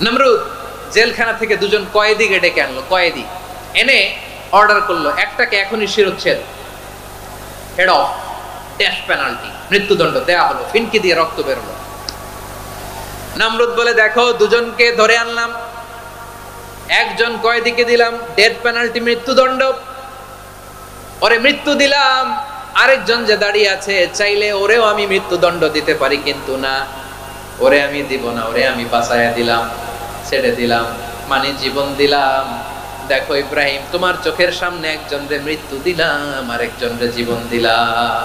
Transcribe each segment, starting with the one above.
নমরুদ জেলখানা থেকে দুজন কয়েদিকে ডেকে আনলো, কয়েদি এনে অর্ডার করলো একটাকে এখনই শিরোচ্ছেদ, হেড অফ, ডেথ পেনাল্টি, মৃত্যুদণ্ড দেয়া হলো, ফিনকি দিয়ে রক্ত বেরোলো। নমরুদ বলে দেখো দুজনকে ধরে আনলাম, একজন কয়েদিকে দিলাম ডেথ পেনাল্টি, মৃত্যুদণ্ড, ওরে মৃত্যু দিলাম, আরেকজন যে দাঁড়িয়ে আছে চাইলে ওরেও আমি মৃত্যুদণ্ড দিতে পারি, কিন্তু না, ওরে আমি দিব না, ওরে আমি বাঁচাইয়া দিলাম, ছেড়ে দিলাম, মানে জীবন দিলাম। দেখো ইব্রাহিম, তোমার চোখের সামনে একজনরে মৃত্যু দিলাম, আরেকজনরে জীবন দিলাম।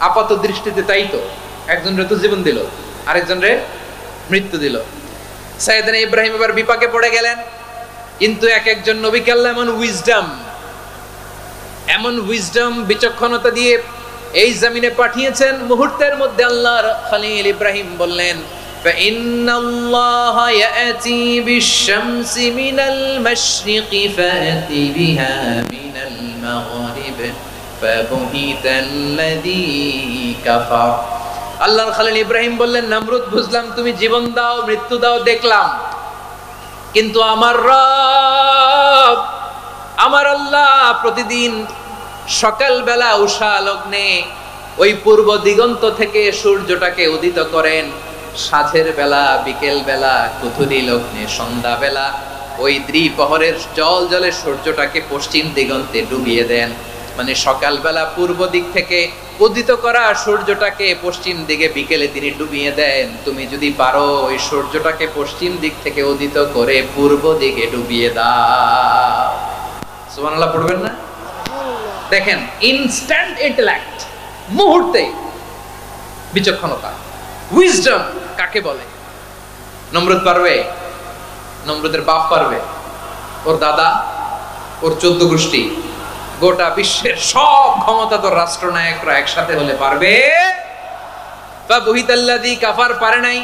আপাত দৃষ্টিতে তাই তো, একজনরে তো জীবন দিল, আরেকজনরে মৃত্যু দিল। সাইয়েদনা ইব্রাহিম এবার বিপাকে পড়ে গেলেন, কিন্তু এক একজন নবীকে আল্লাহ এমন উইজডম বিচক্ষণতা দিয়ে এই জমিনে পাঠিয়েছেন, মুহূর্তের মধ্যে আল্লাহর খলিল ইব্রাহিম বললেন ফাইন্নাল্লাহা ইয়াতি বিশ-শামসি মিনাল মাশরিকি ফাতি বিহা মিনাল মাগরিব ফাবুহিতাল্লাযী কাফার। আল্লাহর খলিল ইব্রাহিম বললেন, নমরুদ বুঝলাম তুমি জীবন দাও, মৃত্যু দাও, দেখলাম, কিন্তু আমার রব, আমার আল্লাহ প্রতিদিন সকালবেলা উষা লগ্নে ওই পূর্ব দিগন্ত থেকে সূর্যটাকে উদিত করেন, সাঁঝের বেলা, বিকেল বেলা, কুথুরি লগ্নে, সন্ধ্যা বেলা ওই দ্বিপ্রহরের জলে সূর্যটাকে পশ্চিম দিগন্তে ডুবিয়ে দেন। মানে সকালবেলা পূর্ব দিক থেকে উদিত করা সূর্যটাকে পশ্চিম দিকে বিকেলে তিনি ডুবিয়ে দেন। তুমি যদি পারো ওই সূর্যটাকে পশ্চিম দিক থেকে উদিত করে পূর্ব দিকে ডুবিয়ে দাও। সুবহানাল্লাহ পড়বেন না? দেখেন, ইনস্ট্যান্ট ইন্টেলেক্ট, মুহূর্তে বিচক্ষণতা, উইজডম কাকে বলে? নমরুদ পারবে? নমরুদের বাপ পারবে? ওর দাদা, ওর 14 গোষ্ঠী, গোটা বিশ্বের সব ক্ষমতাধর রাষ্ট্রনায়করা একসাথে হলে পারবে? ফাবুহিতাল্লাযী কাফার পারে নাই।